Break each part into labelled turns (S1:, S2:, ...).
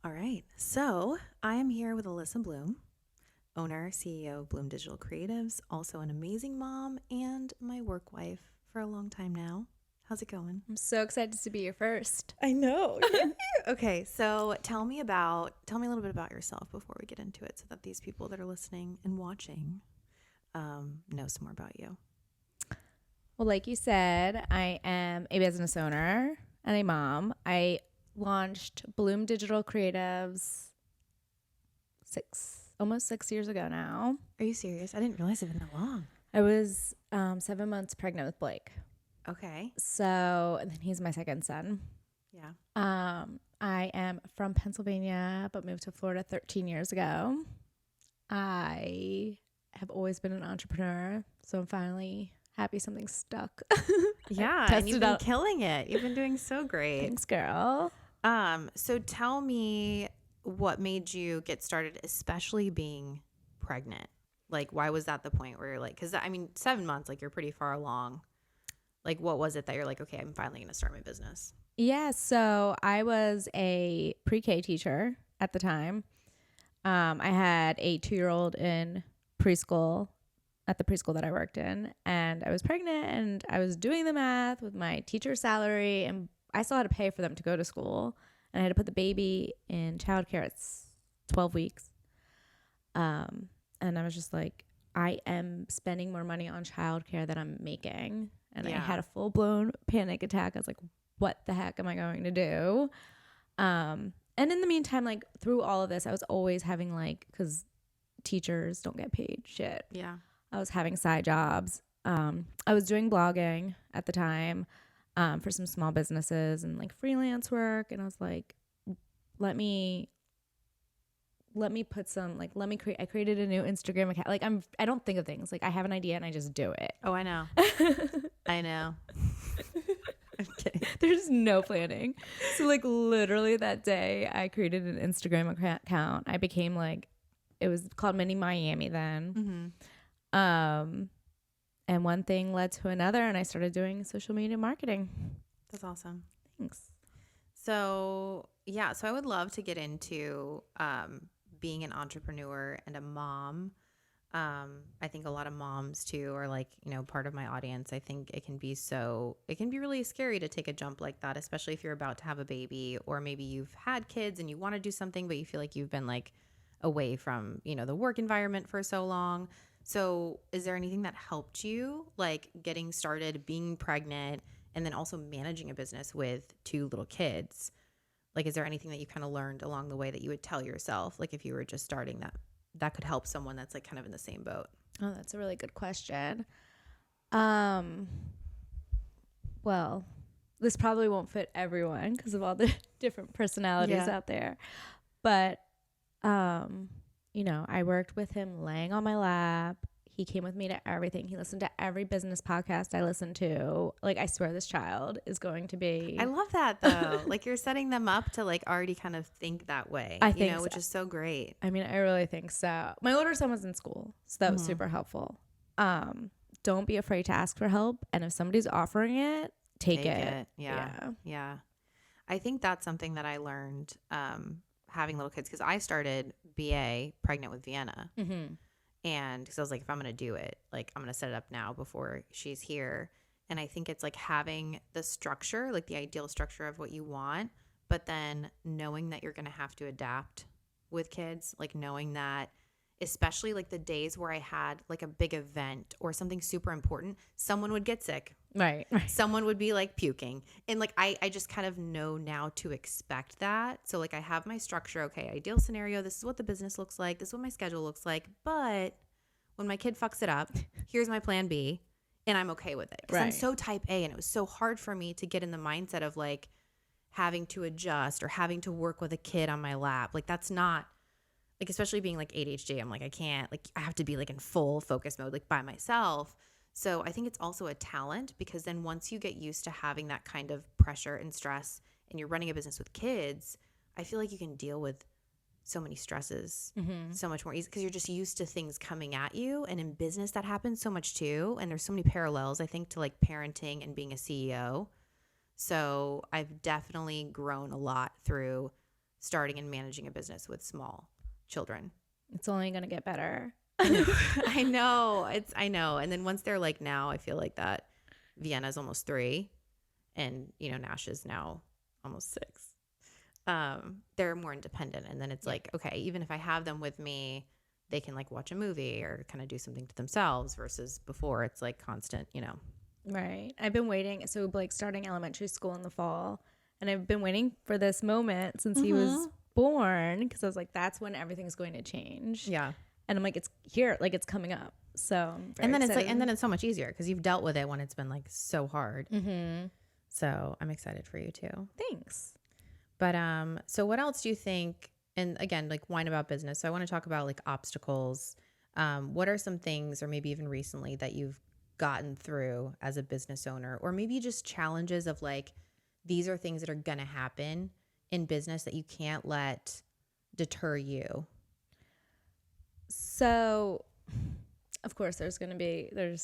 S1: All right. So I am here with Elyssa Bloom, owner, CEO of Bloom Digital Creatives, also an amazing mom and my work wife for a long time now. How's it going?
S2: I'm so excited to be your first.
S1: I know. Okay. So tell me a little bit about yourself before we get into it so that these people that are listening and watching know some more about you.
S2: Well, like you said, I am a business owner and a mom. I launched Bloom Digital Creatives almost 6 years ago now.
S1: Are you serious? I didn't realize it had been that long.
S2: I was 7 months pregnant with Blake.
S1: Okay.
S2: So, and then he's my second son.
S1: Yeah.
S2: I am from Pennsylvania, but moved to Florida 13 years ago. I have always been an entrepreneur, so I'm finally happy something stuck.
S1: Yeah. And you've been killing it. You've been doing so great.
S2: Thanks, girl.
S1: So tell me what made you get started, especially being pregnant. Like, why was that the point where you're like, because I mean, 7 months, like you're pretty far along. Like, what was it that you're like, okay, I'm finally going to start my business?
S2: Yeah, so I was a pre-K teacher at the time. I had a 2-year-old in preschool at the preschool that I worked in, and I was pregnant, and I was doing the math with my teacher's salary, and I still had to pay for them to go to school, and I had to put the baby in childcare at 12 weeks. And I was just like, I am spending more money on childcare than I'm making. And I had a full-blown panic attack. I was like, what the heck am I going to do? And in the meantime, like through all of this, I was always having because teachers don't get paid shit.
S1: Yeah.
S2: I was having side jobs. I was doing blogging at the time for some small businesses and like freelance work. And I was like, let me put some I created a new Instagram account. Like I don't think of things. Like I have an idea and I just do it.
S1: Oh, I know. I know. I'm kidding.
S2: There's no planning. So like literally that day I created an Instagram account. I became it was called Mini Miami then. Mm-hmm. And one thing led to another and I started doing social media marketing.
S1: That's awesome.
S2: Thanks.
S1: So yeah, so I would love to get into being an entrepreneur and a mom. I think a lot of moms too are part of my audience. I think it can be really scary to take a jump like that, especially if you're about to have a baby or maybe you've had kids and you want to do something, but you feel like you've been away from, the work environment for so long. So is there anything that helped you getting started, being pregnant, and then also managing a business with 2 little kids? Is there anything that you kind of learned along the way that you would tell yourself, if you were just starting that could help someone that's kind of in the same boat?
S2: Oh, that's a really good question. Well, this probably won't fit everyone because of all the different personalities out there. But, I worked with him laying on my lap. He came with me to everything. He listened to every business podcast I listened to. I swear this child is going to be.
S1: I love that though. You're setting them up to already kind of think that way,
S2: I think
S1: which is so great.
S2: I mean, I really think so. My older son was in school, so that was super helpful. Don't be afraid to ask for help. And if somebody's offering it, take it.
S1: Yeah. I think that's something that I learned having little kids because I started BA pregnant with Vienna. Mm-hmm. And because I was like, if I'm going to do it, I'm going to set it up now before she's here. And I think it's having the structure, the ideal structure of what you want, but then knowing that you're going to have to adapt with kids, knowing that especially the days where I had a big event or something super important, someone would get sick.
S2: Right.
S1: Someone would be puking. And I just kind of know now to expect that. So I have my structure. Okay, ideal scenario. This is what the business looks like. This is what my schedule looks like. But when my kid fucks it up, here's my plan B. And I'm okay with it. Because I'm so type A. And it was so hard for me to get in the mindset of having to adjust or having to work with a kid on my lap. That's not especially being ADHD. I'm I can't, I have to be in full focus mode, by myself. So I think it's also a talent because then once you get used to having that kind of pressure and stress and you're running a business with kids, I feel like you can deal with so many stresses so much more easy because you're just used to things coming at you. And in business that happens so much too. And there's so many parallels, I think, to parenting and being a CEO. So I've definitely grown a lot through starting and managing a business with small children.
S2: It's only going to get better.
S1: I know. I know. And then once they're like now, I feel like that Vienna's almost 3 and, you know, Nash is now almost 6. They're more independent. And then it's like, okay, even if I have them with me, they can like watch a movie or kind of do something to themselves versus before it's like constant, you know.
S2: Right. I've been waiting. So Blake's starting elementary school in the fall, and I've been waiting for this moment since he was born, because I was like, that's when everything's going to change.
S1: Yeah.
S2: And I'm like, it's here, like it's coming up. So I'm very
S1: And then
S2: excited.
S1: it's like, and then it's so much easier because you've dealt with it when it's been like so hard.
S2: Mm-hmm.
S1: So I'm excited for you too.
S2: Thanks.
S1: But so what else do you think? And again, like wine about business. So I want to talk about like obstacles. What are some things, or maybe even recently, that you've gotten through as a business owner, or maybe just challenges of like, these are things that are going to happen in business that you can't let deter you?
S2: So, of course, there's an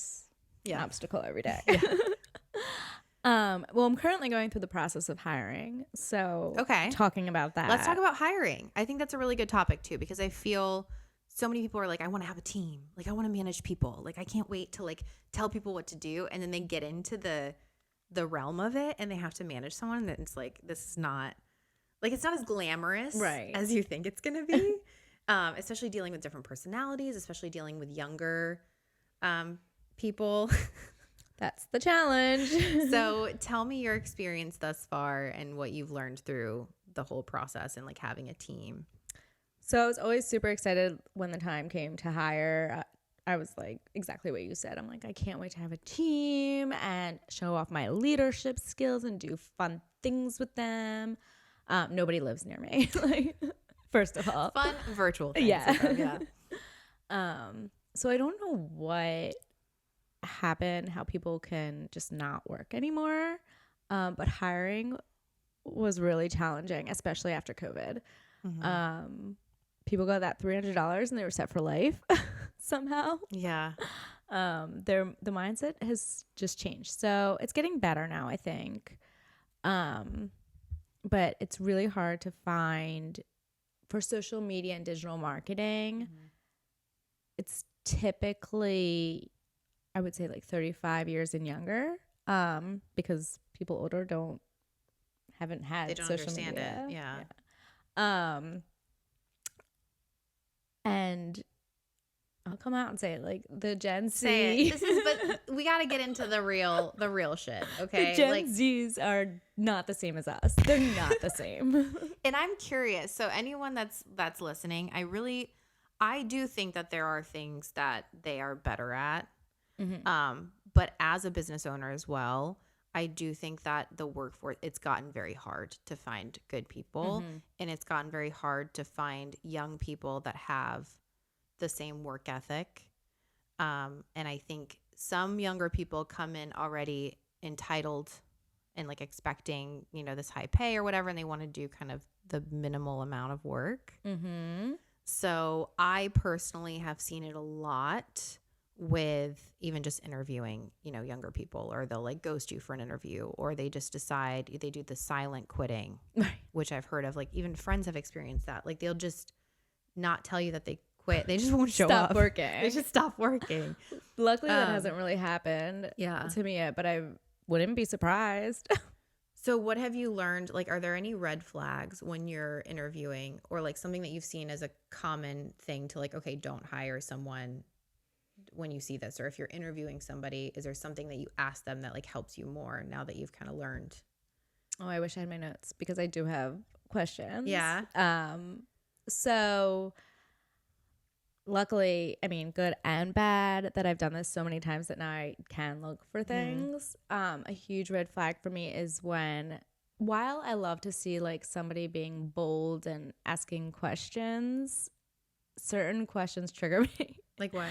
S2: obstacle every day.
S1: Yeah.
S2: Well, I'm currently going through the process of hiring. So,
S1: Okay.
S2: talking about that.
S1: Let's talk about hiring. I think that's a really good topic too, because I feel so many people are like, I want to have a team. Like, I want to manage people. Like, I can't wait to like tell people what to do. And then they get into the realm of it and they have to manage someone. And it's like, this is not like, it's not as glamorous as you think it's going to be. Especially dealing with different personalities, especially dealing with younger people.
S2: That's the challenge.
S1: So tell me your experience thus far and what you've learned through the whole process and like having a team.
S2: So I was always super excited when the time came to hire. I was like exactly what you said. I'm like, I can't wait to have a team and show off my leadership skills and do fun things with them. Nobody lives near me. Like, first of all,
S1: fun virtual things.
S2: Yeah. So I don't know what happened, how people can just not work anymore. But hiring was really challenging, especially after COVID. Mm-hmm. People got that $300 and they were set for life somehow.
S1: Yeah.
S2: The mindset has just changed. So it's getting better now, I think. But it's really hard to find for social media and digital marketing. Mm-hmm. It's typically, I would say, like 35 years and younger, because people older haven't had
S1: they don't
S2: social
S1: understand
S2: media.
S1: It. Yeah.
S2: And I'll come out and say it, like the Gen Z.
S1: Say it. But we got to get into the real shit. Okay.
S2: The Gen Zs are not the same as us. They're not the same.
S1: And I'm curious. So anyone that's listening, I do think that there are things that they are better at. Mm-hmm. But as a business owner as well, I do think that the workforce, it's gotten very hard to find good people. Mm-hmm. And it's gotten very hard to find young people that have the same work ethic. And I think some younger people come in already entitled and like expecting, you know, this high pay or whatever, and they want to do kind of the minimal amount of work. Mm-hmm. So I personally have seen it a lot with even just interviewing, you know, younger people, or they'll like ghost you for an interview, or they just decide they do the silent quitting, right, which I've heard of. Like even friends have experienced that. Like they'll just not tell you that they quit. They just won't show up.
S2: Stop working.
S1: They just stop working.
S2: Luckily that hasn't really happened to me yet, but I wouldn't be surprised.
S1: So what have you learned? Like, are there any red flags when you're interviewing, or like something that you've seen as a common thing to like, okay, don't hire someone when you see this? Or if you're interviewing somebody, is there something that you ask them that like helps you more now that you've kind of learned?
S2: Oh, I wish I had my notes because I do have questions.
S1: Yeah.
S2: So luckily, I mean, good and bad that I've done this so many times that now I can look for things. A huge red flag for me is while I love to see like somebody being bold and asking questions, certain questions trigger me.
S1: Like what?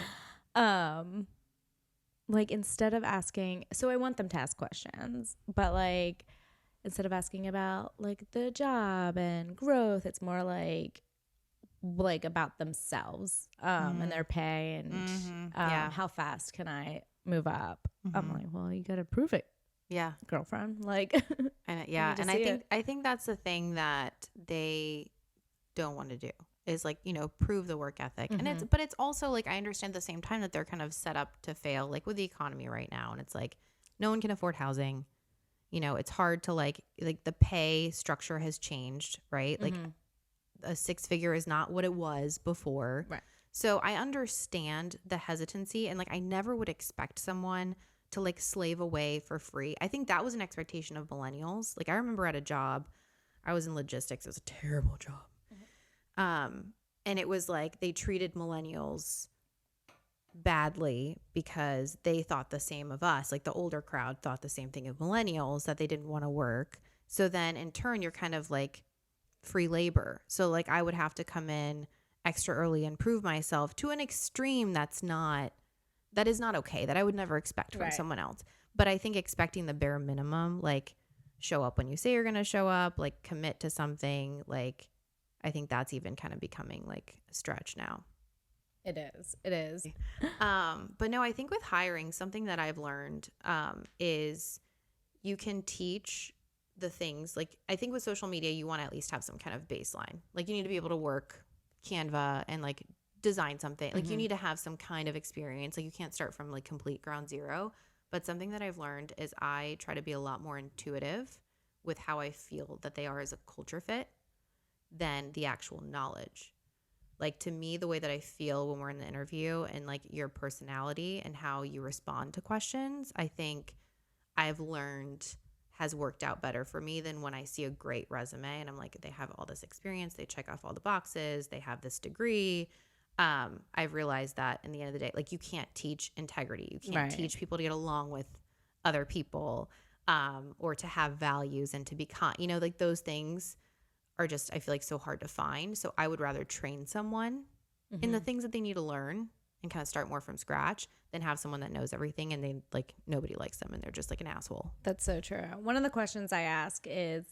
S2: Like instead of asking, so I want them to ask questions, but like instead of asking about like the job and growth, it's more like about themselves and their pay and how fast can I move up. I'm like, well, you gotta prove it, girlfriend. Like
S1: and I think that's the thing that they don't want to do is like, prove the work ethic.
S2: Mm-hmm.
S1: And but it's also like, I understand at the same time that they're kind of set up to fail, like with the economy right now. And it's like, no one can afford housing. It's hard to like the pay structure has changed, right? Like a 6-figure is not what it was before.
S2: Right.
S1: So I understand the hesitancy, and like I never would expect someone to like slave away for free. I think that was an expectation of millennials. Like I remember at a job, I was in logistics. It was a terrible job. And it was like they treated millennials badly because they thought the same of us. Like the older crowd thought the same thing of millennials, that they didn't want to work. So then in turn, you're kind of like free labor. So like I would have to come in extra early and prove myself to an extreme that is not okay, that I would never expect from someone else. But I think expecting the bare minimum, like show up when you say you're going to show up, like commit to something, like I think that's even kind of becoming like a stretch now.
S2: It is.
S1: But no, I think with hiring, something that I've learned is you can teach the things. Like I think with social media, you want to at least have some kind of baseline. Like you need to be able to work Canva and like design something. Like you need to have some kind of experience. Like you can't start from like complete ground zero. But something that I've learned is I try to be a lot more intuitive with how I feel that they are as a culture fit than the actual knowledge. Like to me, the way that I feel when we're in the interview and like your personality and how you respond to questions, I think I've learned has worked out better for me than when I see a great resume and I'm like, they have all this experience, they check off all the boxes, they have this degree. I've realized that in the end of the day, like you can't teach integrity. You can't teach people to get along with other people, or to have values and to be like those things are just, I feel like, so hard to find. So I would rather train someone in the things that they need to learn and kind of start more from scratch than have someone that knows everything and they like nobody likes them and they're just like an asshole.
S2: That's so true. One of the questions I ask is,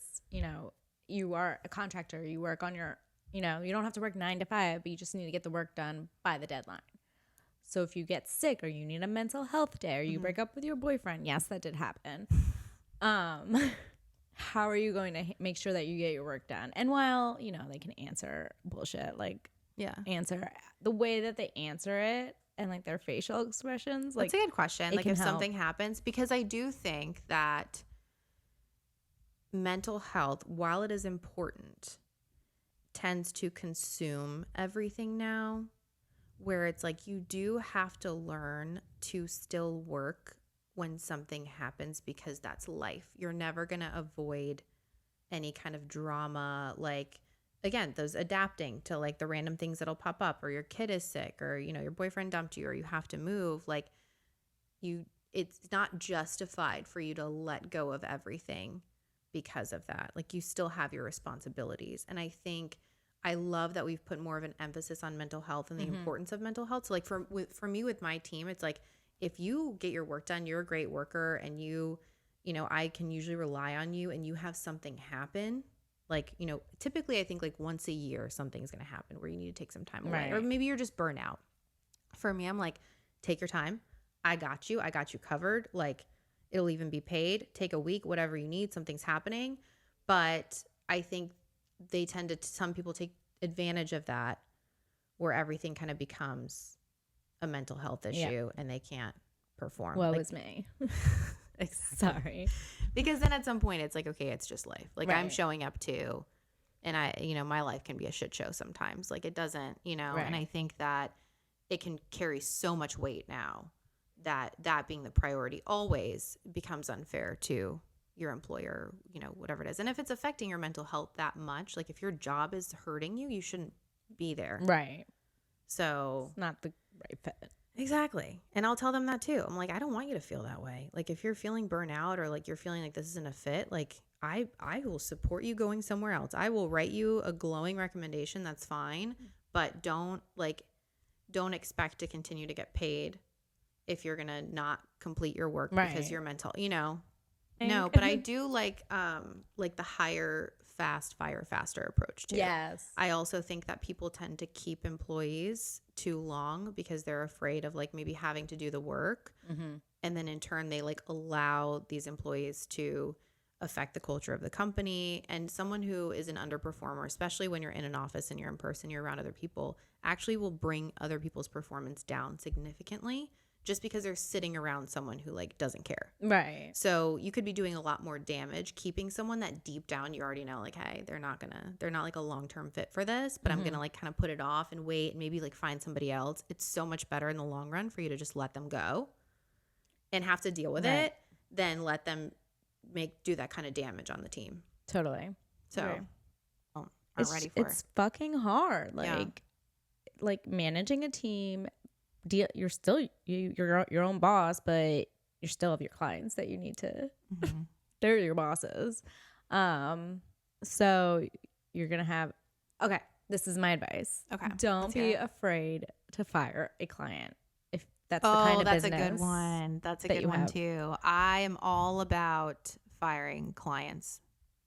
S2: you are a contractor, you work on your, you don't have to work 9 to 5, but you just need to get the work done by the deadline. So if you get sick or you need a mental health day or you break up with your boyfriend, yes, that did happen. How are you going to make sure that you get your work done? And while, they can answer bullshit, like answer the way that they answer it and like their facial expressions. Like,
S1: that's a good question. Like if something happens, because I do think that mental health, while it is important, tends to consume everything now, where it's like you do have to learn to still work when something happens because that's life. You're never going to avoid any kind of drama. Like, again, those adapting to like the random things that'll pop up, or your kid is sick, or, your boyfriend dumped you, or you have to move. Like it's not justified for you to let go of everything because of that. Like you still have your responsibilities. And I think I love that we've put more of an emphasis on mental health and the importance of mental health. So like for me with my team, it's like, if you get your work done, you're a great worker, and I can usually rely on you, and you have something happen, like, typically I think like once a year something's going to happen where you need to take some time away, or maybe you're just burnt out. For me, I'm like, take your time. I got you covered. Like it'll even be paid. Take a week, whatever you need. Something's happening. But I think some people take advantage of that, where everything kind of becomes a mental health issue and they can't perform.
S2: Woe is me.
S1: Exactly.
S2: Sorry.
S1: Because then at some point it's like, okay, it's just life. Like I'm showing up too, and my life can be a shit show sometimes. Like it doesn't, and I think that it can carry so much weight now that being the priority always becomes unfair to your employer, whatever it is. And if it's affecting your mental health that much, like if your job is hurting you, you shouldn't be there.
S2: Right.
S1: So
S2: it's not the right fit.
S1: Exactly. And I'll tell them that too. I'm like, I don't want you to feel that way. Like if you're feeling burnout or like you're feeling like this isn't a fit, like I will support you going somewhere else. I will write you a glowing recommendation. That's fine. But don't expect to continue to get paid if you're going to not complete your work because you're mental, No, but I do like the hire fast, fire faster approach too.
S2: Yes.
S1: I also think that people tend to keep employees too long because they're afraid of like maybe having to do the work. And then in turn, they like allow these employees to affect the culture of the company. And someone who is an underperformer, especially when you're in an office and you're in person, you're around other people, actually will bring other people's performance down significantly just because they're sitting around someone who like doesn't care.
S2: Right.
S1: So you could be doing a lot more damage keeping someone that deep down you already know like, hey, they're not like a long-term fit for this, but I'm gonna like kind of put it off and wait and maybe like find somebody else. It's so much better in the long run for you to just let them go and have to deal with it than let them do that kind of damage on the team.
S2: Totally.
S1: So
S2: Right.
S1: aren't ready for
S2: it's fucking hard. Like managing a team. You're still you're your own boss, but you still have your clients that you need to. They're your bosses. So you're gonna have. Okay, this is my advice.
S1: Okay,
S2: don't be afraid to fire a client if that's the kind of
S1: that's
S2: business.
S1: a good one. That's a good one too. I am all about firing clients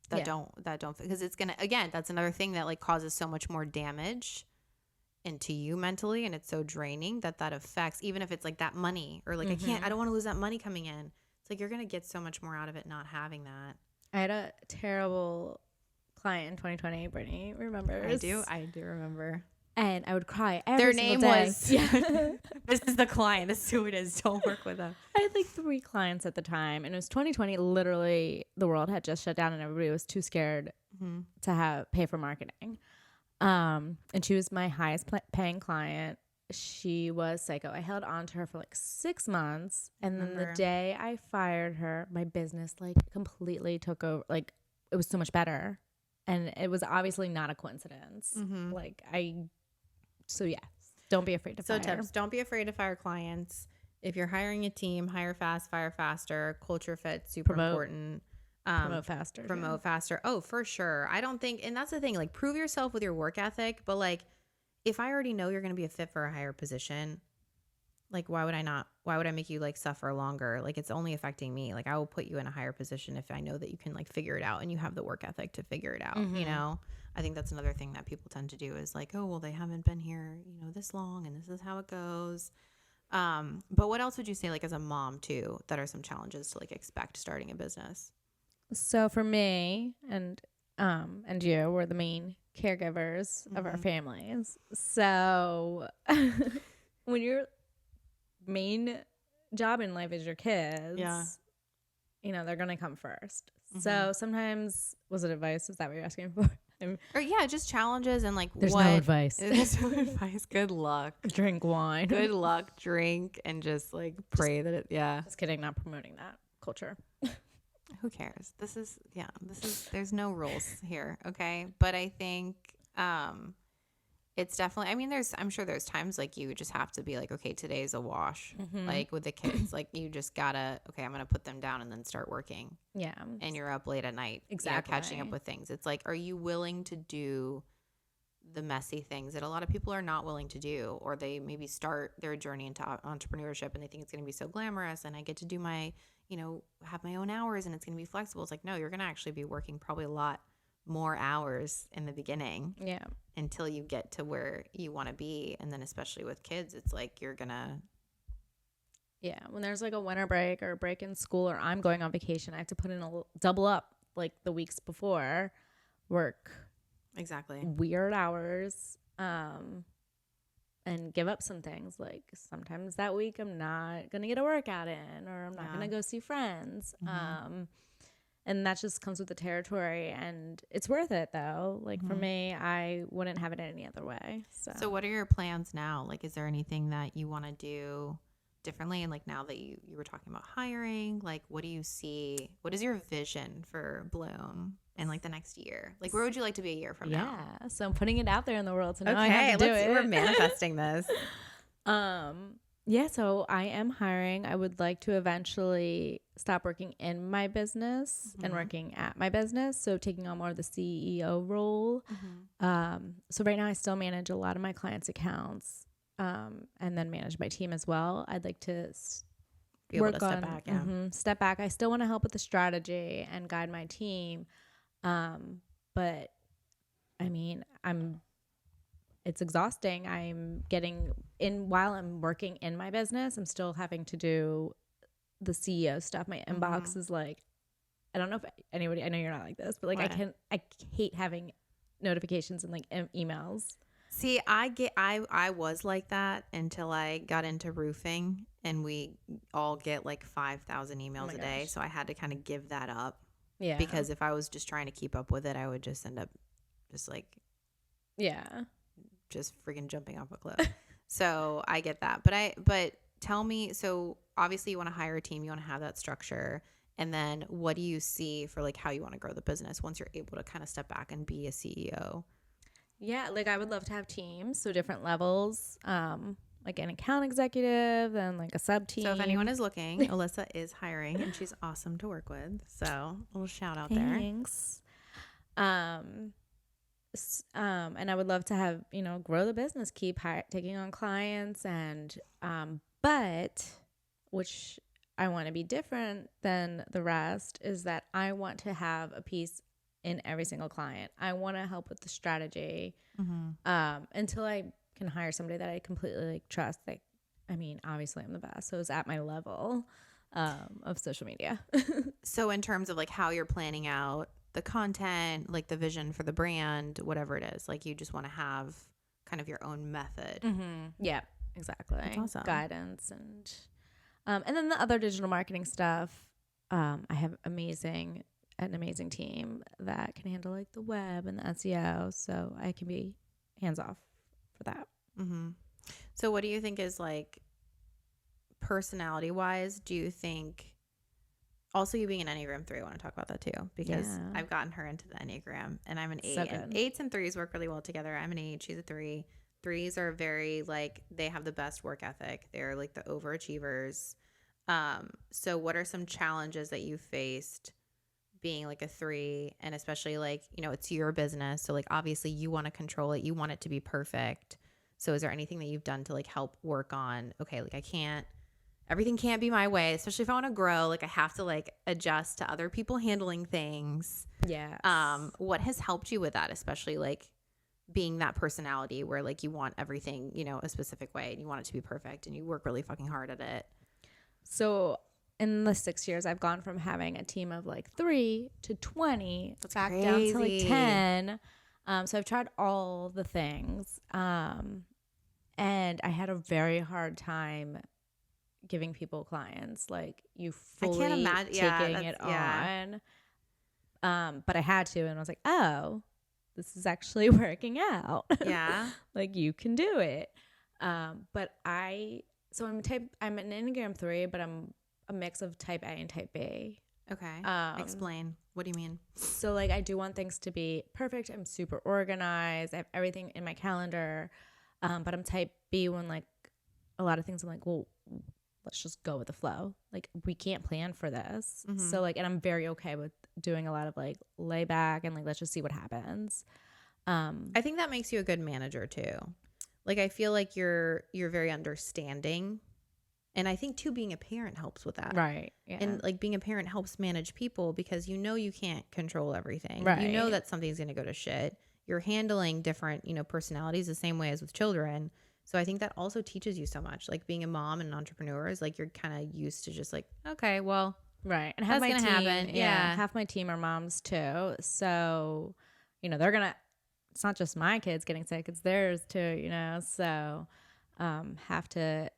S1: that don't because it's gonna, again, that's another thing that like causes so much more damage into you mentally, and it's so draining that affects, even if it's like that money or like I don't want to lose that money coming in. It's like you're gonna get so much more out of it not having that.
S2: I had a terrible client in 2020. Brittany remembers.
S1: I do remember.
S2: And I would cry every single day.
S1: Their name was this is the client. This is who it is. Don't work with them.
S2: I had like 3 clients at the time, and it was 2020. Literally, the world had just shut down, and everybody was too scared to pay for marketing. And she was my highest paying client. She was psycho. I held on to her for like 6 months, and then the day I fired her, my business like completely took over. Like it was so much better, and it was obviously not a coincidence. So yes, don't be afraid to fire.
S1: So tips: don't be afraid to fire clients. If you're hiring a team, hire fast, fire faster. Culture fit, super important.
S2: Promote faster.
S1: Oh, for sure. I don't think, and that's the thing, like prove yourself with your work ethic. But like, if I already know you're going to be a fit for a higher position, like why would I make you like suffer longer? Like it's only affecting me. Like I will put you in a higher position if I know that you can like figure it out and you have the work ethic to figure it out. You know, I think that's another thing that people tend to do is like, oh, well, they haven't been here, this long and this is how it goes. But what else would you say, like as a mom too, that are some challenges to like expect starting a business?
S2: So for me and you, we're the main caregivers of our families. So when your main job in life is your kids, they're gonna come first. So sometimes, was it advice? Is that what you're asking for?
S1: Or just challenges and like
S2: there's no advice.
S1: There's no advice. Good luck.
S2: Drink wine.
S1: Good luck. Drink and just like pray that it. Yeah.
S2: Just kidding. Not promoting that culture.
S1: Who cares? There's no rules here. Okay. But I think, it's definitely, I'm sure there's times like you just have to be like, okay, today's a wash. Like with the kids, like you just gotta, okay, I'm going to put them down and then start working.
S2: Yeah.
S1: And you're up late at night.
S2: Exactly.
S1: Catching up with things. It's like, are you willing to do the messy things that a lot of people are not willing to do, or they maybe start their journey into entrepreneurship and they think it's going to be so glamorous and I get to do my, have my own hours and it's going to be flexible. It's like, no, you're going to actually be working probably a lot more hours in the beginning.
S2: Yeah.
S1: Until you get to where you want to be. And then especially with kids, it's like you're going to.
S2: Yeah. When there's like a winter break or a break in school or I'm going on vacation, I have to put in double up like the weeks before work.
S1: Exactly.
S2: Weird hours. And give up some things. Like sometimes that week I'm not going to get a workout in or I'm not going to go see friends. And that just comes with the territory, and it's worth it though. Like for me, I wouldn't have it any other way. So
S1: what are your plans now? Like, is there anything that you want to do differently? And like now that you were talking about hiring, like what do you see? What is your vision for Bloom in like the next year? Like where would you like to be a year from now?
S2: Yeah. So I'm putting it out there in the world. So now I have to do it.
S1: We're manifesting this.
S2: Yeah, so I am hiring. I would like to eventually stop working in my business and working at my business. So taking on more of the CEO role. So right now I still manage a lot of my clients' accounts and then manage my team as well. I'd like to
S1: be able to step back. Yeah.
S2: Step back. I still want to help with the strategy and guide my team. But it's exhausting. I'm getting in while I'm working in my business. I'm still having to do the CEO stuff. My inbox is like I don't know if anybody, I know you're not like this, but like I hate having notifications and like emails.
S1: See, I was like that until I got into roofing, and we all get like 5,000 emails a day.
S2: Gosh.
S1: So I had to kind of give that up.
S2: Yeah.
S1: Because if I was just trying to keep up with it, I would just end up just like just freaking jumping off a cliff. So I get that. But tell me, so obviously you want to hire a team, you want to have that structure. And then what do you see for like how you want to grow the business once you're able to kind of step back and be a CEO?
S2: Yeah, like I would love to have teams, so different levels, like an account executive and like a sub team.
S1: So if anyone is looking, Elyssa is hiring and she's awesome to work with. So a little shout out there.
S2: Thanks. And I would love to have, grow the business, keep taking on clients and, but which I want to be different than the rest is that I want to have a piece in every single client. I want to help with the strategy until I can hire somebody that I completely like trust. Like, I mean, obviously I'm the best, so it's at my level of social media.
S1: So in terms of like how you're planning out the content, like the vision for the brand, whatever it is, like you just want to have kind of your own method.
S2: Yeah, exactly.
S1: That's awesome.
S2: Guidance and then the other digital marketing stuff. I have an amazing team that can handle like the web and the SEO, so I can be hands off for that.
S1: So what do you think is like personality wise? Do you think also you being an Enneagram 3, I want to talk about that too because I've gotten her into the Enneagram and I'm an 8 and 8s and 3s work really well together. I'm an 8, she's a 3. 3s are very like they have the best work ethic. They're like the overachievers. So what are some challenges that you faced being like a 3 and especially like, it's your business. So like obviously you want to control it. You want it to be perfect. So is there anything that you've done to like help work on, okay, like everything can't be my way, especially if I want to grow, like I have to like adjust to other people handling things.
S2: Yeah.
S1: What has helped you with that, especially like being that personality where like you want everything, a specific way and you want it to be perfect and you work really fucking hard at it?
S2: So in the 6 years, I've gone from having a team of like 3 to 20,
S1: That's
S2: back
S1: crazy.
S2: down to like 10. So I've tried all the things. And I had a very hard time giving people clients. Like you fully
S1: I can't imagine
S2: taking it on. But I had to, and I was like, oh, this is actually working out.
S1: Yeah.
S2: Like you can do it. But I'm an Enneagram 3, but I'm a mix of type A and type B.
S1: Okay. Explain. What do you mean?
S2: So like I do want things to be perfect. I'm super organized. I have everything in my calendar. But I'm type B when like a lot of things I'm like, well, let's just go with the flow. Like we can't plan for this. So like, and I'm very okay with doing a lot of like lay back and like, let's just see what happens.
S1: I think that makes you a good manager too. Like I feel like you're very understanding. And I think too, being a parent helps with that.
S2: Right. Yeah.
S1: And like being a parent helps manage people because you can't control everything.
S2: Right.
S1: You know that something's going to go to shit. You're handling different, personalities the same way as with children. So I think that also teaches you so much. Like being a mom and an entrepreneur is like you're kind of used to just like, okay, well,
S2: right. And
S1: that's going to happen. Yeah.
S2: Half my team are moms too. So, it's not just my kids getting sick, it's theirs too, So have to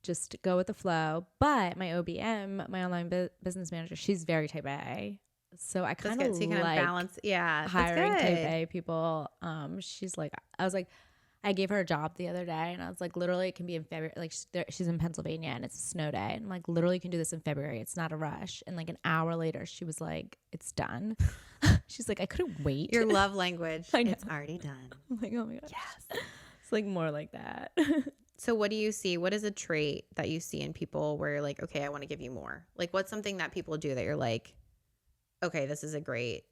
S2: just go with the flow. But my OBM, my online business manager, she's very type A. So I kind of like
S1: balance. Yeah.
S2: Hiring type A people. She's like, I gave her a job the other day and I was like, literally it can be in February. Like she's in Pennsylvania and it's a snow day. And I'm like, literally you can do this in February. It's not a rush. And like an hour later, she was like, it's done. She's like, I couldn't wait.
S1: Your love language. It's already done.
S2: I'm like, oh my gosh.
S1: Yes.
S2: It's like more like that.
S1: So what do you see? What is a trait that you see in people where you're like, okay, I want to give you more? Like what's something that people do that you're like, okay, this is a great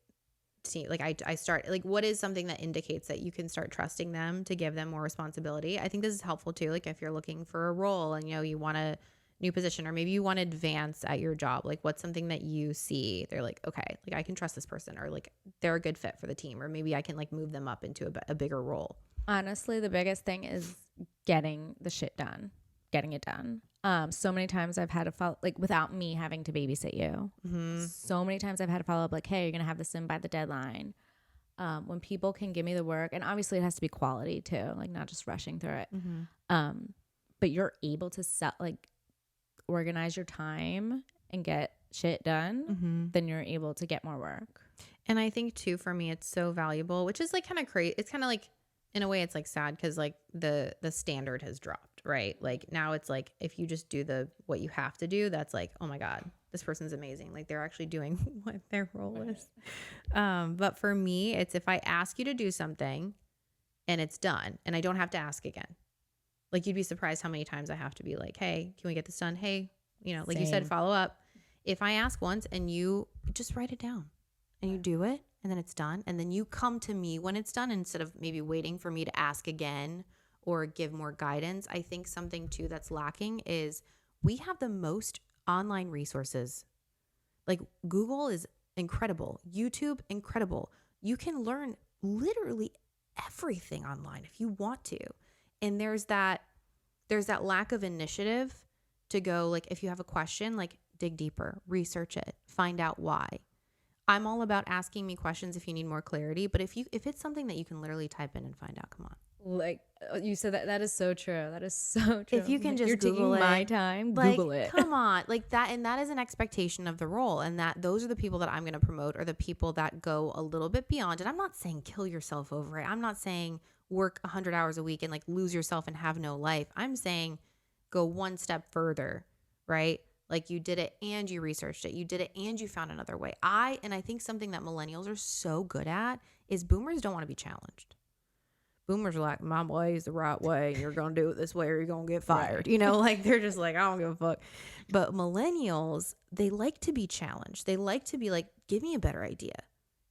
S1: team. Like I start, like what is something that indicates that you can start trusting them to give them more responsibility? I think this is helpful too. Like if you're looking for a role and, you want a new position or maybe you want to advance at your job, like what's something that you see? They're like, okay, like I can trust this person or like they're a good fit for the team or maybe I can like move them up into a bigger role.
S2: Honestly, the biggest thing is getting the shit done, getting it done. So many times I've had to follow, like without me having to babysit you. So many times I've had to follow up like, hey, you're going to have this in by the deadline. When people can give me the work, and obviously it has to be quality too, like not just rushing through it. But you're able to organize your time and get shit done, then you're able to get more work.
S1: And I think too, for me, it's so valuable, which is like kind of crazy. It's kind of like, in a way, it's like sad because like the standard has dropped, right? Like now it's like if you just do what you have to do, that's like, oh my God, this person's amazing. Like they're actually doing what their role is. But for me, it's if I ask you to do something and it's done and I don't have to ask again. Like you'd be surprised how many times I have to be like, hey, can we get this done? Hey, like you said, follow up. If I ask once and you just write it down and you do it and then it's done and then you come to me when it's done instead of maybe waiting for me to ask again or give more guidance. I think something too that's lacking is we have the most online resources. Like Google is incredible. YouTube, incredible. You can learn literally everything online if you want to. And there's that lack of initiative to go, like, if you have a question, like dig deeper, research it, find out why. I'm all about asking me questions if you need more clarity, but if it's something that you can literally type in and find out, come on.
S2: Like you said, that is so true. That is so true.
S1: If you can just
S2: You're
S1: Google
S2: taking
S1: it,
S2: my time,
S1: like,
S2: Google it.
S1: Come on, like that, and that is an expectation of the role, and that those are the people that I'm going to promote, or the people that go a little bit beyond. And I'm not saying kill yourself over it. I'm not saying work 100 hours a week and like lose yourself and have no life. I'm saying go one step further, right? Like you did it and you researched it. You did it and you found another way. I think something that millennials are so good at is boomers don't want to be challenged. Boomers are like, my way is the right way. You're going to do it this way or you're going to get fired.
S2: Right.
S1: Like they're just like, I don't give a fuck. But millennials, they like to be challenged. They like to be like, give me a better idea.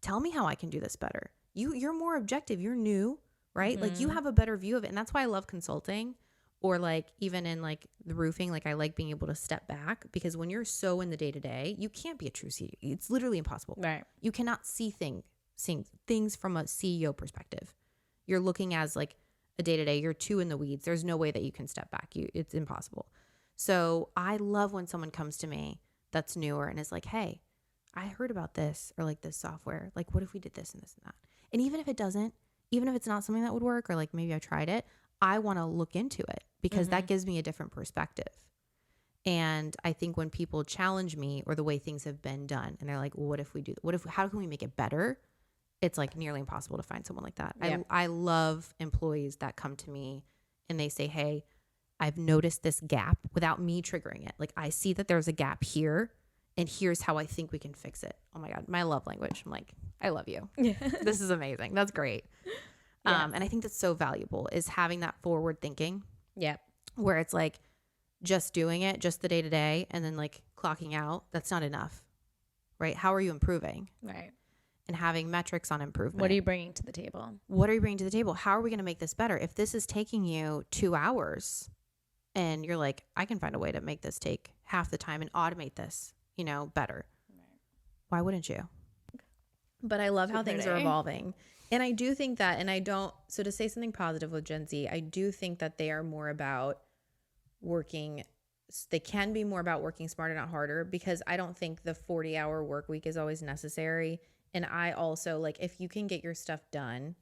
S1: Tell me how I can do this better. You're more objective. You're new, right? Like you have a better view of it. And that's why I love consulting. Or like even in like the roofing, like I like being able to step back because when you're so in the day to day, you can't be a true CEO. It's literally impossible.
S2: Right.
S1: You cannot see things from a CEO perspective. You're looking as like a day to day. You're too in the weeds. There's no way that you can step back. It's impossible. So I love when someone comes to me that's newer and is like, hey, I heard about this or like this software. Like, what if we did this and this and that? And even if it doesn't, even if it's not something that would work or like maybe I tried it, I want to look into it because that gives me a different perspective. And I think when people challenge me or the way things have been done and they're like, well, what if we do, how can we make it better? It's like nearly impossible to find someone like that. Yeah. I love employees that come to me and they say, hey, I've noticed this gap without me triggering it. Like I see that there's a gap here and here's how I think we can fix it. Oh my God, my love language. I'm like, I love you. This is amazing. That's great. Yeah. And I think that's so valuable is having that forward thinking.
S2: Yeah.
S1: Where it's like just doing it, just the day to day, and then like clocking out. That's not enough, right? How are you improving?
S2: Right.
S1: And having metrics on improvement.
S2: What are you bringing to the table?
S1: What are you bringing to the table? How are we going to make this better? If this is taking you 2 hours and you're like, I can find a way to make this take half the time and automate this, better. Right. Why wouldn't you? But I love how things are evolving. And I do think that, so to say something positive with Gen Z, I do think that they are more about they can be more about working smarter, not harder, because I don't think the 40-hour work week is always necessary. And I also, like, if you can get your stuff done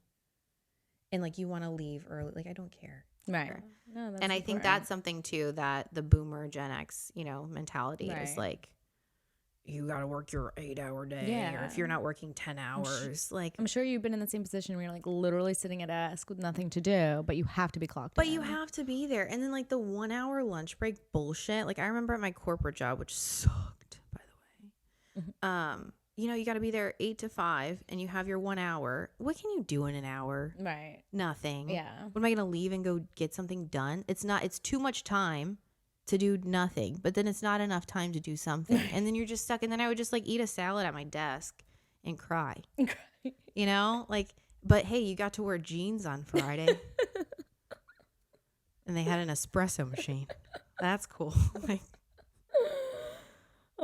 S1: and, like, you want to leave early, like, I don't care.
S2: Right. No,
S1: and I think that's something, too, that the boomer Gen X, mentality is, like, you got to work your 8-hour day. Yeah. Or if you're not working 10 hours,
S2: I'm sure you've been in the same position where you're, like, literally sitting at a desk with nothing to do, but you have to be clocked in.
S1: But you have to be there. And then, like, the 1-hour lunch break bullshit. Like, I remember at my corporate job, which sucked, by the way. You got to be there 8 to 5 and you have your 1 hour. What can you do in an hour?
S2: Right.
S1: Nothing.
S2: Yeah.
S1: When am I going to leave and go get something done? It's too much time to do nothing, but then it's not enough time to do something. And then you're just stuck. And then I would just like eat a salad at my desk and cry, but hey, you got to wear jeans on Friday and they had an espresso machine. That's cool.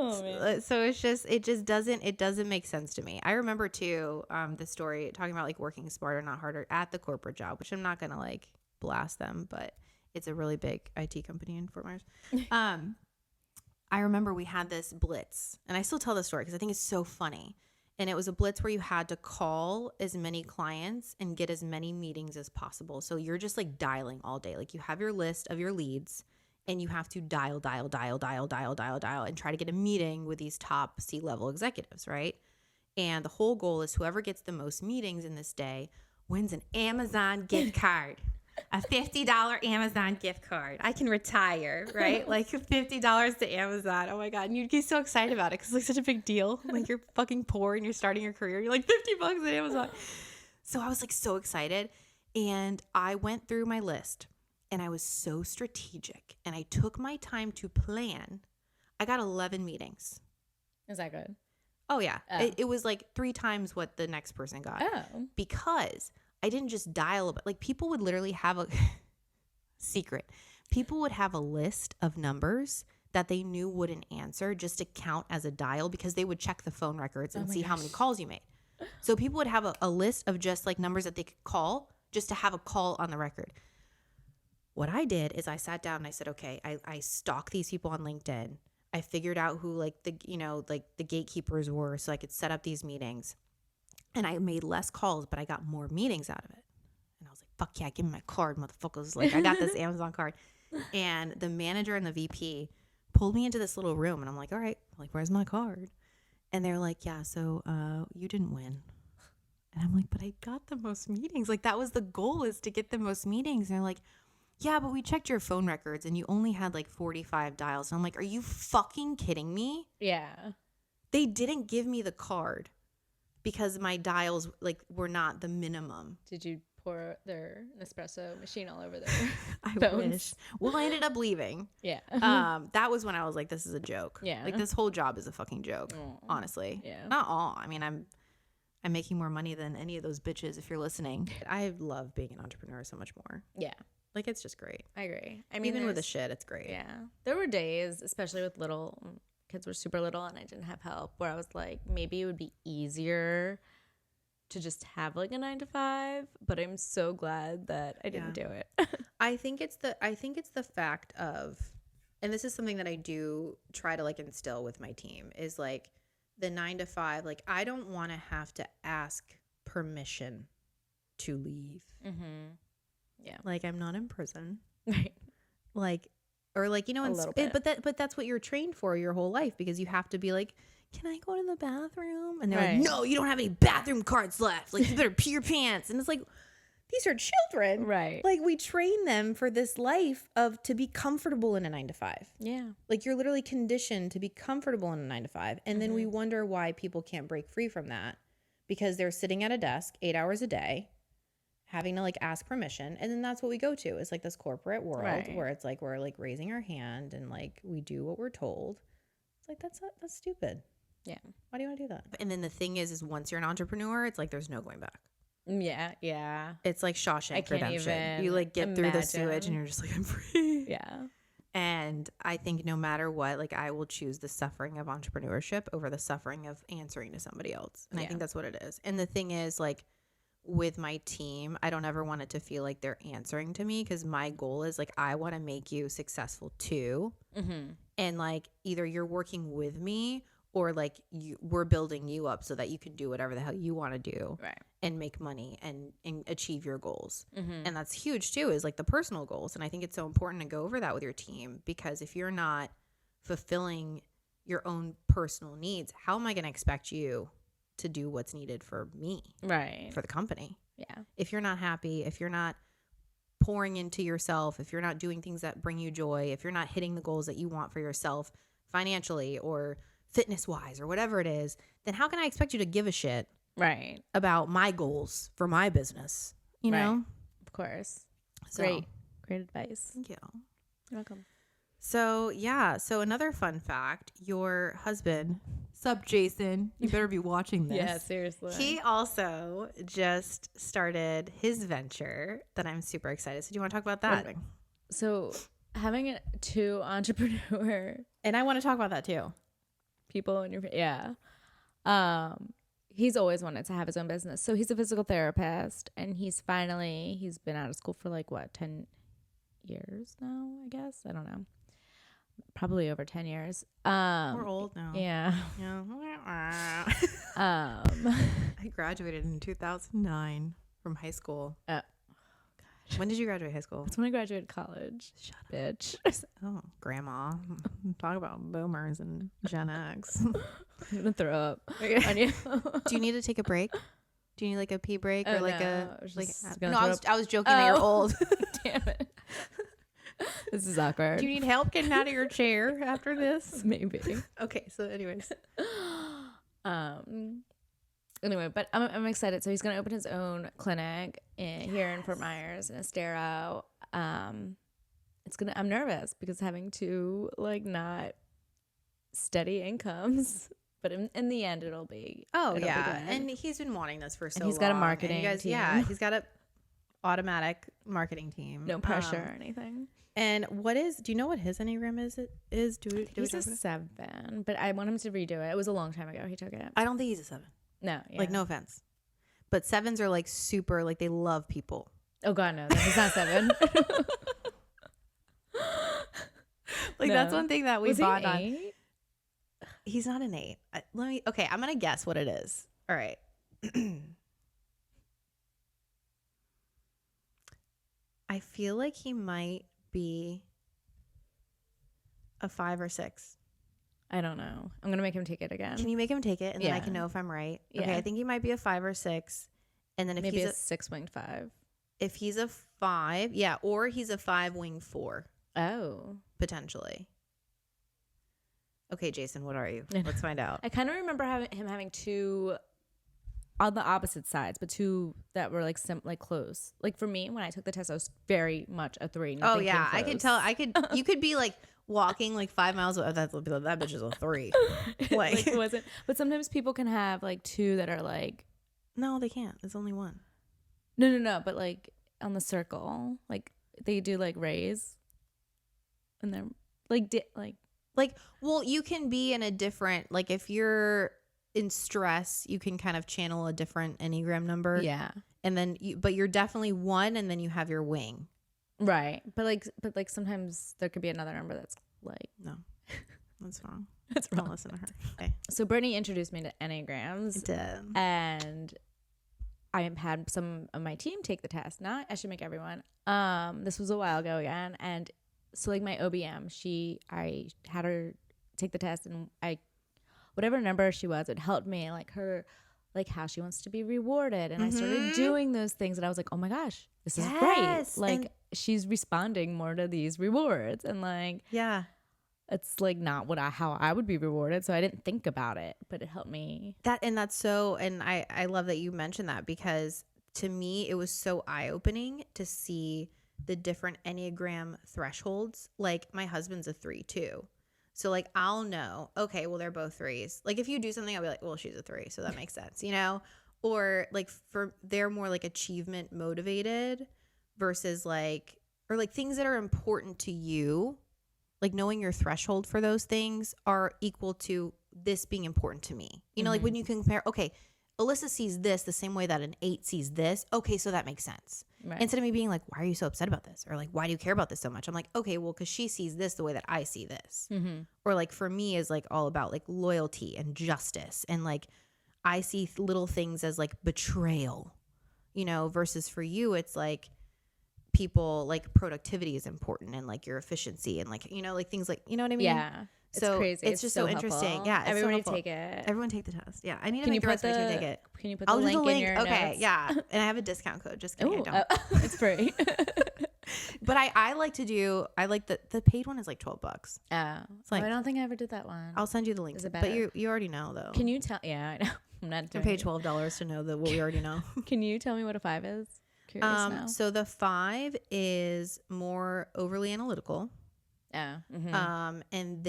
S1: Oh, man. So it just doesn't make sense to me. I remember too, the story talking about like working smarter, not harder at the corporate job, which I'm not going to like blast them, but It's a really big IT company in Fort Myers. I remember we had this blitz, and I still tell the story because I think it's so funny. And it was a blitz where you had to call as many clients and get as many meetings as possible. So you're just like dialing all day. Like you have your list of your leads and you have to dial, and try to get a meeting with these top C-level executives, right? And the whole goal is whoever gets the most meetings in this day wins an Amazon gift card. A $50 Amazon gift card. I can retire, right? Like $50 to Amazon. Oh my God. And you'd get so excited about it because it's like such a big deal. Like you're fucking poor and you're starting your career. You're like $50 at Amazon. So I was like so excited. And I went through my list and I was so strategic and I took my time to plan. I got 11 meetings.
S2: Is that good?
S1: Oh yeah. Oh. It was like 3 times what the next person got.
S2: Oh.
S1: Because I didn't just dial, but like people would literally have a secret. People would have a list of numbers that they knew wouldn't answer just to count as a dial because they would check the phone records and see how many calls you made. So people would have a list of just like numbers that they could call just to have a call on the record. What I did is I sat down and I said, okay, I stalked these people on LinkedIn. I figured out who like the gatekeepers were so I could set up these meetings. And I made less calls, but I got more meetings out of it. And I was like, fuck yeah, give me my card, motherfuckers. Like, I got this Amazon card. And the manager and the VP pulled me into this little room. And I'm like, all right, like, where's my card? And they're like, yeah, so you didn't win. And I'm like, but I got the most meetings. Like, that was the goal, is to get the most meetings. And they're like, yeah, but we checked your phone records and you only had like 45 dials. And I'm like, are you fucking kidding me?
S2: Yeah.
S1: They didn't give me the card because my dials like were not the minimum.
S2: Did you pour their Nespresso machine all over their
S1: I
S2: phones?
S1: wish. Well, I ended up leaving.
S2: Yeah.
S1: That was when I was like, this is a joke.
S2: Yeah.
S1: Like this whole job is a fucking joke. Honestly.
S2: Yeah.
S1: Not all. I mean, I'm making more money than any of those bitches if you're listening. I love being an entrepreneur so much more.
S2: Yeah.
S1: Like it's just great.
S2: I agree. I mean,
S1: even with the shit, it's great.
S2: Yeah. There were days, especially with little kids were super little and I didn't have help, where I was like, maybe it would be easier to just have like a 9-to-5, but I'm so glad that I didn't do it.
S1: I think it's the fact of, and this is something that I do try to like instill with my team, is like the 9-to-5, like I don't want to have to ask permission to leave. Mm-hmm. Yeah. Like I'm not in prison.
S2: Right.
S1: Like, or like, you know, but that's what you're trained for your whole life, because you have to be like, can I go to the bathroom? And they're like, no, you don't have any bathroom cards left. Like you better pee your pants. And it's like, these are children.
S2: Right.
S1: Like we train them for this life of to be comfortable in a 9-to-5.
S2: Yeah.
S1: Like you're literally conditioned to be comfortable in a 9-to-5. And then we wonder why people can't break free from that, because they're sitting at a desk 8 hours a day, having to like ask permission. And then that's what we go to. It's like this corporate world where it's like, we're like raising our hand and like we do what we're told. It's like, that's stupid.
S2: Yeah.
S1: Why do you want to do that? And then the thing is once you're an entrepreneur, it's like, there's no going back.
S2: Yeah. Yeah.
S1: It's like Shawshank Redemption. You like get through the sewage and you're just like, I'm free.
S2: Yeah.
S1: And I think no matter what, like I will choose the suffering of entrepreneurship over the suffering of answering to somebody else. And I think that's what it is. And the thing is, like, with my team, I don't ever want it to feel like they're answering to me, because my goal is like, I want to make you successful too. Mm-hmm. And like either you're working with me or like we're building you up so that you can do whatever the hell you want to do,
S2: right,
S1: and make money and achieve your goals. Mm-hmm. And that's huge too, is like the personal goals. And I think it's so important to go over that with your team, because if you're not fulfilling your own personal needs, how am I going to expect you to do what's needed for me, right, for the company? Yeah. If you're not happy, if you're not pouring into yourself, if you're not doing things that bring you joy, if you're not hitting the goals that you want for yourself financially or fitness wise or whatever it is, then how can I expect you to give a shit, right, about my goals for my business? You know?
S2: Of course.
S1: So,
S2: great advice.
S1: Thank you.
S2: You're welcome.
S1: So yeah, so another fun fact, your husband, sup Jason, you better be watching this.
S2: Yeah, seriously.
S1: He also just started his venture that I'm super excited. So do you want to talk about that?
S2: So having two entrepreneur,
S1: and I want to talk about that too,
S2: people in your, he's always wanted to have his own business. So he's a physical therapist, and he's been out of school for like what, years now, I guess. I don't know. Probably over 10 years.
S1: We're old now.
S2: Yeah.
S1: I graduated in 2009 from high school. When did you graduate high school?
S2: That's when I graduated college. Shut up, bitch.
S1: Oh, grandma. Talk about boomers and Gen X.
S2: I'm gonna throw up on you.
S1: Do you need to take a break? Do you need like a pee break or like a like? No, I was joking that you're old.
S2: Damn it. This is awkward.
S1: Do you need help getting out of your chair after this?
S2: Maybe.
S1: Okay. So, anyways.
S2: Anyway, but I'm excited. So he's gonna open his own clinic here in Fort Myers in Estero. I'm nervous because having two like not steady incomes, but in the end it'll be.
S1: Oh
S2: it'll
S1: yeah,
S2: be good.
S1: and he's been wanting this for so long.
S2: He's got a marketing team.
S1: Yeah, he's got a automatic marketing team.
S2: No pressure or anything.
S1: And do you know what his Enneagram is?
S2: He's a 7, but I want him to redo it. It was a long time ago he took it.
S1: I don't think he's a 7.
S2: No, yeah.
S1: Like no offense, but 7s are like super, like they love people.
S2: Oh God, no, he's not 7.
S1: Like that's one thing that we bond on.
S2: 8?
S1: He's not an 8. Okay, I'm gonna guess what it is. All right. I feel like he might be a 5 or 6.
S2: I don't know. I'm gonna make him take it again.
S1: Can you make him take it, and then I can know if I'm right?
S2: Yeah.
S1: Okay, I think he might be a 5 or 6, and then if
S2: maybe
S1: he's
S2: a 6-winged 5.
S1: if he's a 5, yeah, or he's a 5-wing 4,
S2: Oh,
S1: potentially. Okay, Jason, what are you? Let's find out.
S2: I kind of remember him having 2 on the opposite sides, but 2 that were like close. Like for me, when I took the test, I was very much a 3.
S1: Oh yeah, I could tell. You could be like walking like 5 miles. That bitch is a 3.
S2: Like it wasn't. But sometimes people can have like 2 that are like.
S1: No, they can't. It's only 1.
S2: No. But like on the circle, like they do like raise, and they're like.
S1: Well, you can be in a different, like if you're in stress, you can kind of channel a different Enneagram number.
S2: Yeah.
S1: And then but you're definitely 1, and then you have your wing.
S2: Right. But like sometimes there could be another number that's like.
S1: No, that's wrong.
S2: That's wrong.
S1: Don't listen to her. Okay.
S2: So Brittany introduced me to Enneagrams.
S1: I did.
S2: And I have had some of my team take the test. Not I should make everyone. This was a while ago again. And so like my OBM, I had her take the test, and whatever number she was, it helped me like her, like how she wants to be rewarded. And I started doing those things, and I was like, oh my gosh, this is great. Like she's responding more to these rewards, and like,
S1: yeah,
S2: it's like not how I would be rewarded. So I didn't think about it, but it helped me.
S1: That's so, and I love that you mentioned that, because to me, it was so eye-opening to see the different Enneagram thresholds. Like my husband's a 3 too. So like I'll know, okay, well they're both 3s. Like if you do something, I'll be like, well, she's a 3, so that makes sense, you know? Or like they're more like achievement motivated versus like, or like things that are important to you, like knowing your threshold for those things are equal to this being important to me. You know, like when you compare, okay, Elyssa sees this the same way that an 8 sees this. Okay, so that makes sense. Right. Instead of me being like, why are you so upset about this? Or like, why do you care about this so much? I'm like, okay, well, because she sees this the way that I see this. Or like for me is like all about like loyalty and justice. And like I see little things as like betrayal, you know, versus for you, it's like people like productivity is important, and like your efficiency, and like, you know, like things like, you know what I mean?
S2: Yeah. It's
S1: so
S2: crazy.
S1: It's just so interesting.
S2: Helpful.
S1: Yeah.
S2: Everybody take it.
S1: Everyone take the test. Yeah. I need to make the rest of my team take it.
S2: Can you put the link in your
S1: Okay.
S2: notes?
S1: Yeah. And I have a discount code. Just kidding.
S2: Ooh,
S1: I don't.
S2: It's free.
S1: But I like the paid one is like $12.
S2: It's like, I don't think I ever did that one.
S1: I'll send you the link.
S2: Is it better?
S1: But you already know though.
S2: Can you tell? Yeah, I know. I'm not doing
S1: I paid $12 to know that what we already know.
S2: Can you tell me what a 5 is? Curious now.
S1: So the 5 is more overly analytical. And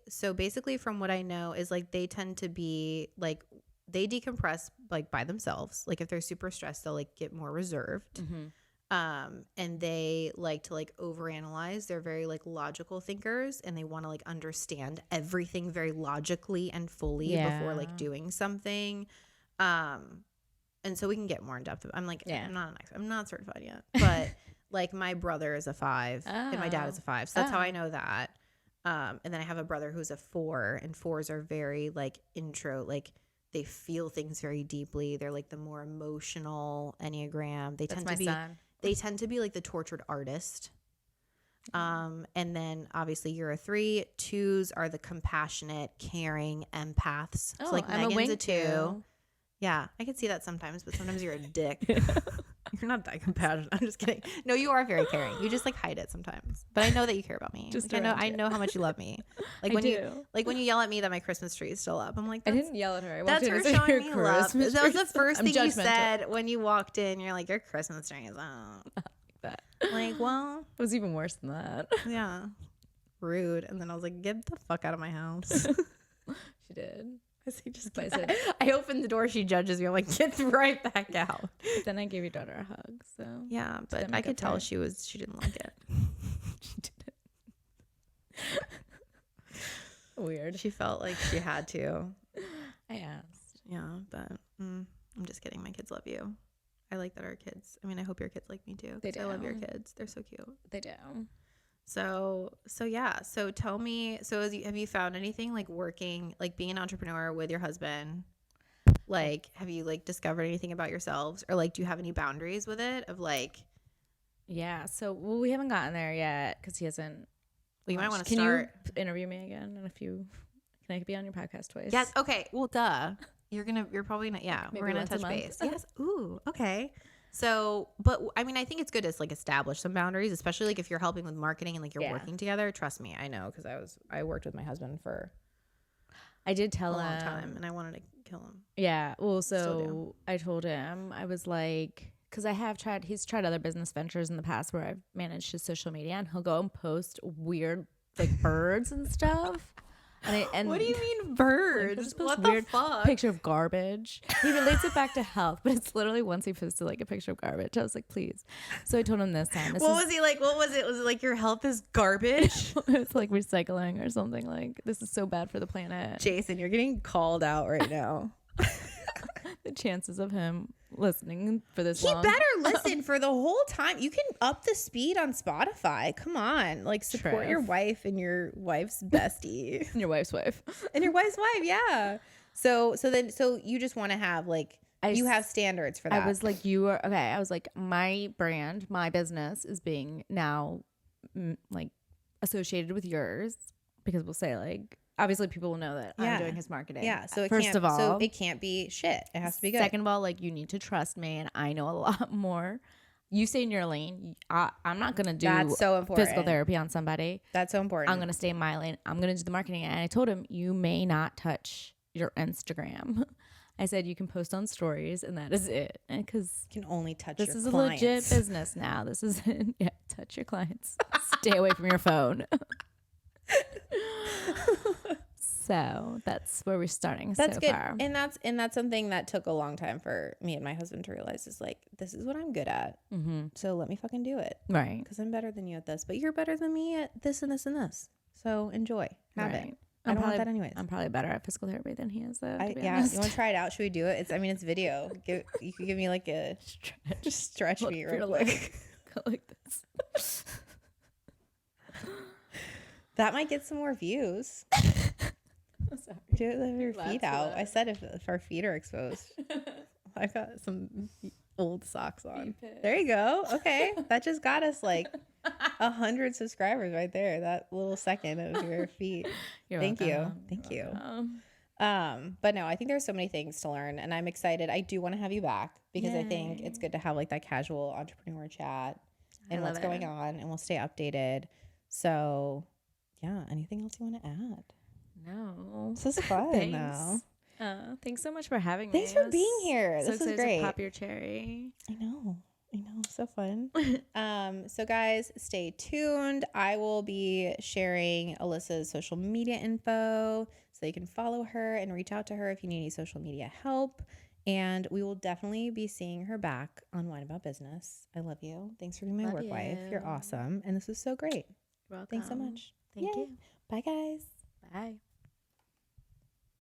S1: so basically from what I know is like they tend to be like, they decompress like by themselves. Like if they're super stressed, they'll like get more reserved. And they like to like overanalyze. They're very like logical thinkers, and they want to like understand everything very logically and fully before like doing something. And so we can get more in depth. I'm like, I'm not certified yet, but like my brother is a 5 and my dad is a 5. So that's how I know that. And then I have a brother who's a 4, and 4s are very like intro, like they feel things very deeply. They're like the more emotional Enneagram. They tend to be like the tortured artist. And then obviously you're a 3. 2s are the compassionate, caring empaths. So like
S2: I'm
S1: Megan's
S2: a
S1: a 2. Yeah, I can see that sometimes, but sometimes you're a dick. You're not that compassionate. I'm just kidding. No, you are very caring. You just like hide it sometimes. But I know that you care about me.
S2: Just
S1: like, I know how much you love me. Like when you yell at me that my Christmas tree is still up. I'm like,
S2: I didn't yell at her.
S1: That's her showing me love. That was the first thing you said when you walked in. You're like, your Christmas tree is up. Like, well,
S2: it was even worse than that.
S1: Yeah. Rude. And then I was like, get the fuck out of my house.
S2: She did.
S1: I opened the door. She judges me. I'm like, get right back out.
S2: But then I gave your daughter a hug. So
S1: yeah, but I could tell she didn't like it.
S2: She didn't. Weird.
S1: She felt like she had to.
S2: I asked.
S1: Yeah, but I'm just kidding. My kids love you. I like that our kids. I mean, I hope your kids like me too.
S2: They do.
S1: I love your kids. They're so cute.
S2: They do.
S1: So yeah. So tell me. So have you found anything like working, like being an entrepreneur with your husband? Like, have you like discovered anything about yourselves, or like, do you have any boundaries with it? Of like,
S2: yeah. So we haven't gotten there yet because he hasn't.
S1: Well, you might want to start.
S2: Can you interview me again? And can I be on your podcast twice?
S1: Yes. Okay. Well, duh. You're probably not. Yeah.
S2: Maybe
S1: we're gonna touch base. Yes. Ooh. Okay. So, but I mean, I think it's good to like establish some boundaries, especially like if you're helping with marketing and like you're working together. Trust me, I know, because I worked with my husband for
S2: I did tell
S1: a
S2: him
S1: long time, and I wanted to kill him.
S2: Yeah. Well, so I told him, I was like, because he's tried other business ventures in the past where I've managed his social media, and he'll go and post weird like birds and stuff. And
S1: what do you mean birds?
S2: Like, what the fuck? Picture of garbage. He relates it back to health, but it's literally once he posted like a picture of garbage. I was like, please. So I told him this time.
S1: Was he like? What was it? Was it like your health is garbage?
S2: It's like recycling or something. Like, this is so bad for the planet.
S1: Jason, you're getting called out right now.
S2: The chances of him listening for this long.
S1: He better listen for the whole time. You can up the speed on Spotify. Come on. Like, support your wife and your wife's bestie.
S2: And your wife's wife.
S1: And your wife's wife, yeah. So you just want to have like, you have standards for that.
S2: I was like, I was like, my brand, my business is being now like associated with yours, because we'll say like, obviously people will know that I'm doing his marketing.
S1: Yeah. So it can't be shit. It has to be good.
S2: Second of all, like, you need to trust me, and I know a lot more. You stay in your lane. I'm not going to do
S1: That's so important.
S2: Physical therapy on somebody.
S1: That's so important.
S2: I'm going to stay in my lane. I'm going to do the marketing. And I told him, you may not touch your Instagram. I said, you can post on stories, and that is it. Because
S1: you can only touch
S2: your
S1: clients.
S2: This is a legit business now. This is touch your clients. Stay away from your phone. So that's where we're starting. That's so good. Far.
S1: And that's something that took a long time for me and my husband to realize, is like, this is what I'm good at. Mm-hmm. So let me fucking do it.
S2: Right.
S1: Because I'm better than you at this, but you're better than me at this and this and this. So enjoy. Have it. I don't want that anyways.
S2: I'm probably better at physical therapy than he is, though.
S1: You want to try it out? Should we do it? It's video. You could give me like a stretch me real quick.
S2: Go like this.
S1: That might get some more views.
S2: Sorry.
S1: Do it with your feet out. I said if our feet are exposed. I got some old socks on. There you go. Okay. That just got us like 100 subscribers right there. That little second of your feet. Thank you. But no, I think there's so many things to learn, and I'm excited. I do want to have you back because I think it's good to have like that casual entrepreneur chat and what's going on, and we'll stay updated. So yeah, anything else you want to add?
S2: No.
S1: This is fun.
S2: Thanks. Thanks so much for having me.
S1: Thanks for being here. This is great.
S2: To pop your cherry.
S1: I know. So fun. So guys, stay tuned. I will be sharing Elyssa's social media info so you can follow her and reach out to her if you need any social media help. And we will definitely be seeing her back on Wine About Business. I love you. Thanks for being my work wife. You're awesome. And this was so great.
S2: You're welcome.
S1: Thanks so much.
S2: Thank you.
S1: Bye guys.
S2: Bye.